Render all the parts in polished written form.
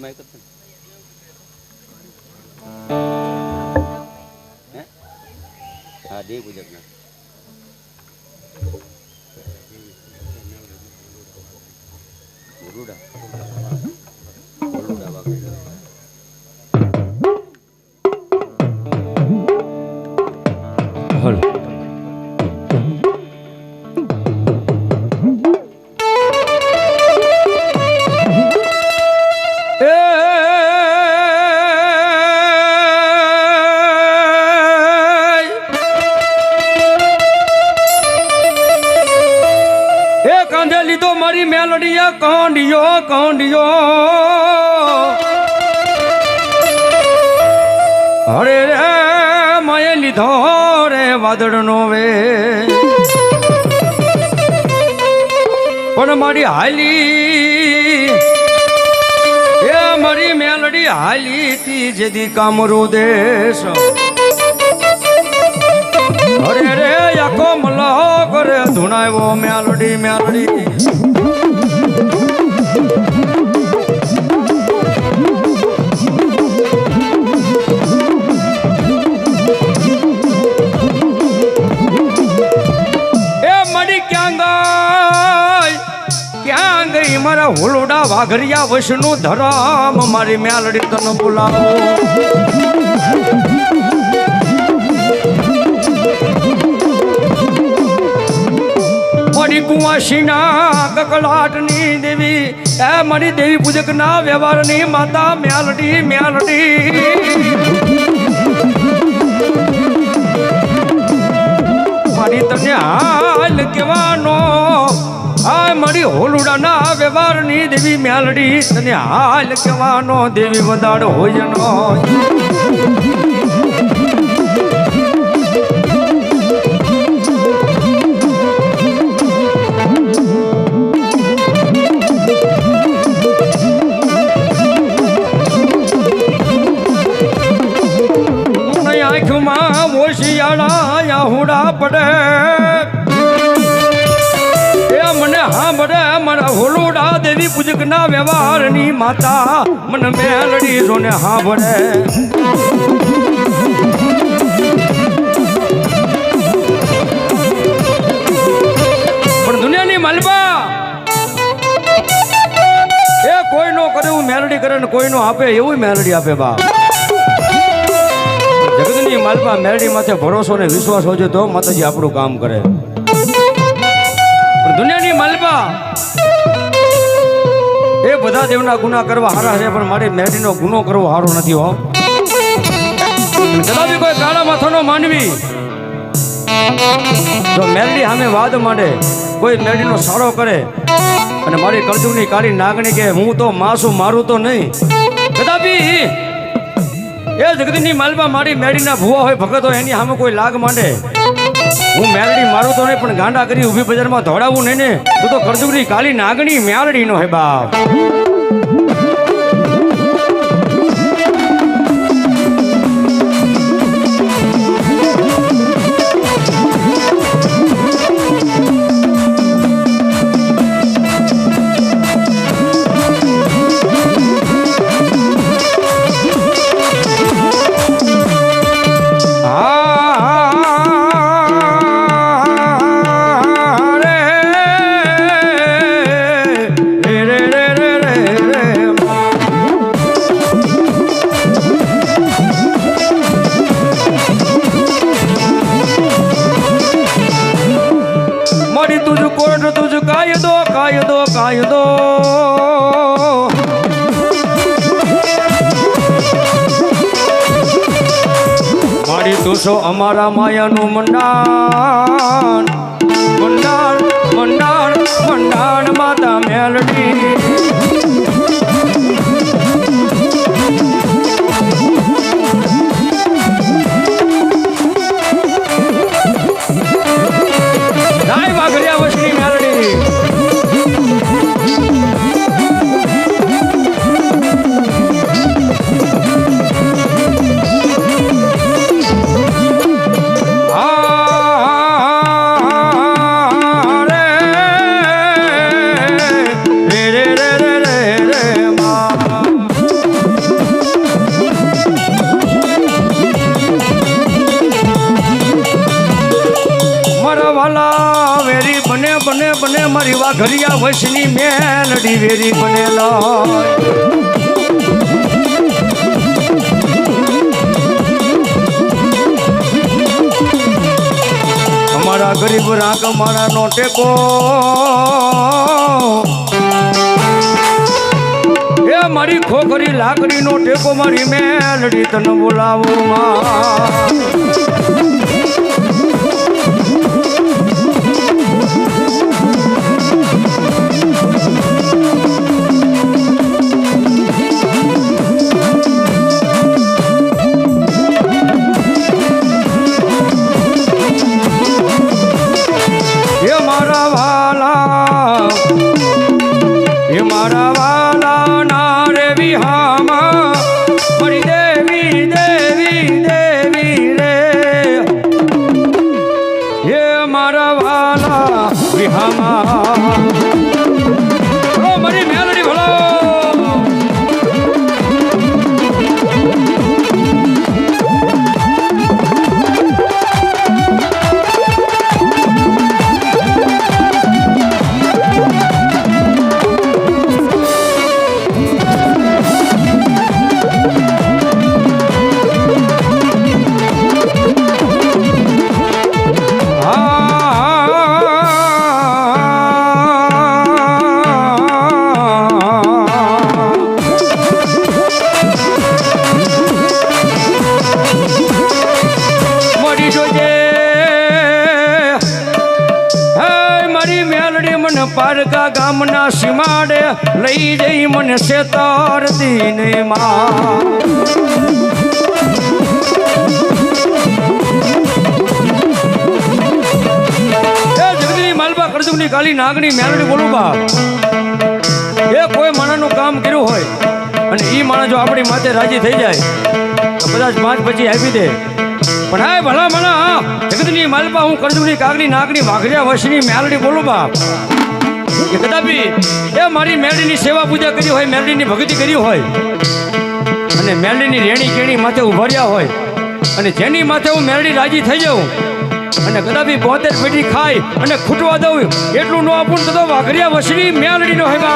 my કરતો હે હા દે પૂજક ના ગુરુડા ગુરુડા બાકી હલ મારી મેલડીયા કોંડિયો કોંડિયો હરે રે માએ લીધો રે વાદળનો વે પણ મારી હાલી એ મારી મેલડી હાલી તી જેદી કામરો દેશ હરે રે આખો મલો કરે ધુણાવ્યો મેલડી મેલડી મારા હોલોડા વાઘરિયા વશનું ધરામ મારી મેલડી તને બોલાવો મારી કુંવાસીના કકલાટની દેવી એ મારી દેવી પૂજક ના વ્યવહારની માતા મેલડી મેલડી મારી તને હાલ કહેવાનો આ મારી હોલુડાના વ્યવહારની દેવી મેલડી તને હાલ કહેવાનો દેવી વધાડ હોય નો આંખમાં ઓશિયાળા યાહુડા પડે મને હા બડે મારા હોલુડા દેવી પૂજક ના વ્યવહારની માતા મને મેલડી જોને હા બડે પણ દુનિયાની માલબા એ કોઈ નો કરે એવું મેલડી કરે ને કોઈ નો આપે એવું મેલડી આપે બા જગતની માલબા મેલડી માથે ભરોસો ને વિશ્વાસ હોય તો માતાજી આપણું કામ કરે દુનિયાની માલબા એ બધા દેવના ગુના કરવા હારા છે પણ મારી મેલડીનો ગુનો કરવો હારો નથી હો કદાચ કોઈ કાળા માથાનો માનવી જો મેલડી સામે વાદ માંડે કોઈ મેલડીનો સારો કરે અને મારી કળજુગની કાળી નાગણી કે હું તો માસું મારું તો નહીં કદાપી એ જગતની માલબા મારી મેલડીના ભૂવા હોય ભગત હોય એની સામે કોઈ લાગ માંડે હું મેલડી મારું તો નહીં પણ ગાંડા કરી ઊભી બજારમાં દોડાવું નહીં ને તું તો કરજુગની કાળી નાગણી મેલડી નો હે બાપ કાયદો મારી દોષો અમારા માયાનું મંડાણ મંડાણ મંડાણ મંડાણ માતા મેલડી વાઘરિયા વસની મેલડી વાઘરિયા વશની મેલડી વેરી બનેલા અમારા ગરીબ રાગ મારા નો ટેકો એ મારી ખોખરી લાકડી નો ટેકો મારી મેલડી તને બોલાવો માં પારકા ગામના સીમાડે લઈ જઈ મને શેતાર દીને માં જગદીની માલબા કરજુની કાળી નાગણી મેલડી બોલું બા એ કોઈ માણાનું કામ કર્યું હોય અને એ માણસ જો આપણી માથે રાજી થઈ જાય તો કદાચ 5 પછી આપી દે પણ હા ભલા માણા જગદીની માલબા હું કરજુની કાગની નાગણી વાઘરિયા વશની મેલડી બોલું બા કે કદાપી એ મારી મેલડીની સેવા પૂજા કરી હોય મેલડીની ભક્તિ કરી હોય અને મેલડીની રેણી કેણી માથે ઉભા રહ્યા હોય અને જેની માથે હું મેલડી રાજી થઈ જાઉં અને કદાપી 72 પેટી ખાઈ અને ખૂટવા દઉં એટલું ન આપું તો વાઘરિયા વશની મેલડીનો હોય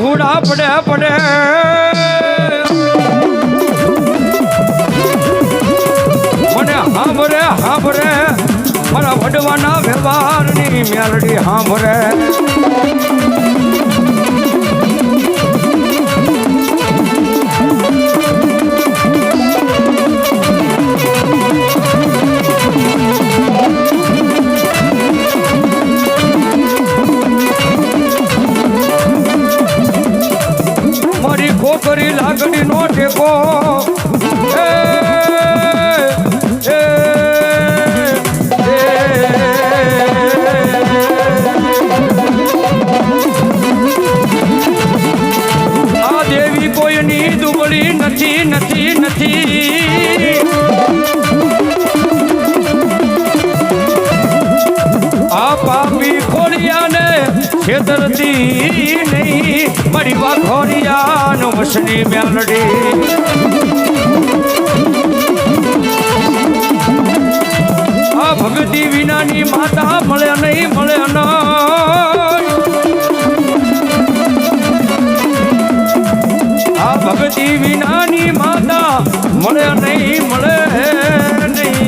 હુડા પડે પડે મને હાંભરે હાંભરે મારા વડવાના વ્યવહારની મેલડી હાંભરે ખોખરી લાગણી નો ટેકો આ દેવી કોઈની દુબળી નથી નથી નથી આ પાપી ખોડિયાને છેતરતી નહીં મારી વાઘોરિયાનો વશની મેલડી આ ભગતી વિનાની માતા મળે નહીં મળે આ ભગતી વિનાની માતા મળે નહીં મળે નહીં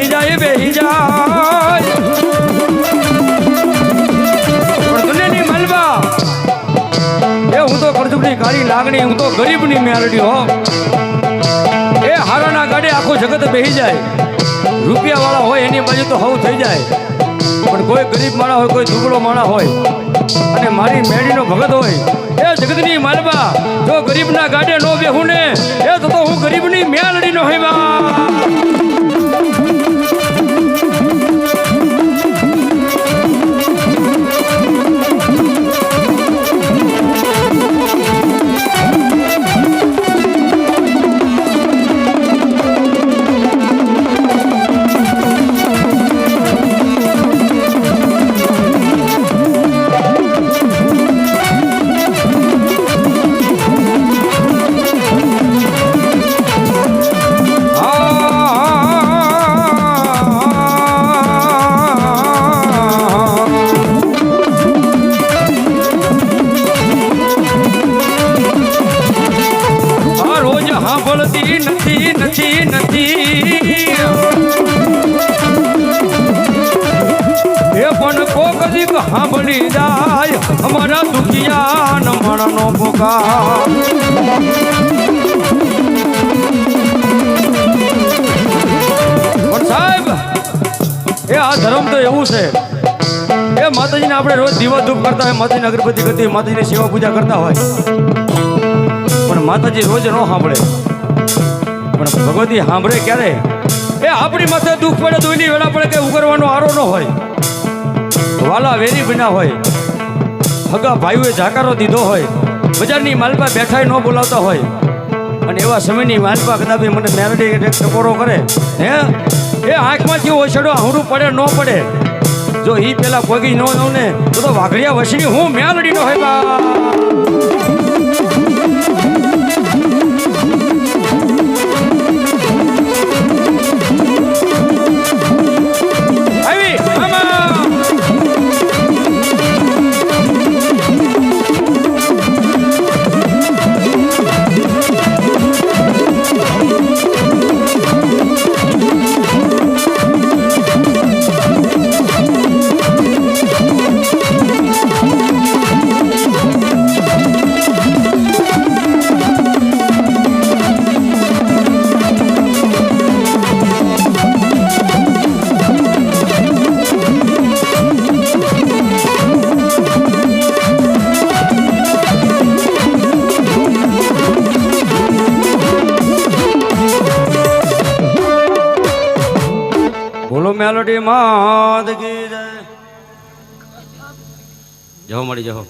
બેહી જાય પણ દુનિયાની માલવા એ હું તો કરજુકની કાળી લાગણી હું તો ગરીબની મેલડી હો એ હારાના ગાડે આખું જગત બેહી જાય રૂપિયા વાળા હોય એની બાજુ તો હવ થઈ જાય પણ કોઈ ગરીબ માણા હોય કોઈ દુબળો માણા હોય અને મારી મેળીનો ભગત હોય એ જગતની માલવા જો ગરીબના ગાડે નો બેહું ને એ તો હું ગરીબની મેલડીનો હોય સાંભળી જાય અમારા દુખિયા ન મણનો પુકાર પણ સાહેબ એ આ ધર્મ તો એવું છે એ માતાજીને આપણે રોજ દીવા ધૂપ કરતા હોય માતાજીને અગરબત્તી કરતી હોય માતાજીની સેવા પૂજા કરતા હોય પણ માતાજી રોજ ન સાંભળે પણ ભગવતી સાંભળે ક્યારે એ આપણી માથે દુઃખ પડે તો એની વેળા પડે કે ઉગરવાનો આરો ન હોય વાલા વેરી બન્યા હોય હગા ભાઈઓએ જાકારો દીધો હોય બજારની માલપા બેઠાઈ ન બોલાવતા હોય અને એવા સમયની માલપા કદાચ મને મેરડી ટકોરો કરે હે એ આંખમાંથી ઓછડો આહુડું પડે ન પડે જો ઈ પેલા કોગી ન દઉં ને તો વાઘડિયા વસી હું મેલડી નો હોય બા મેલોડી માત કી જય જહો મળી જહો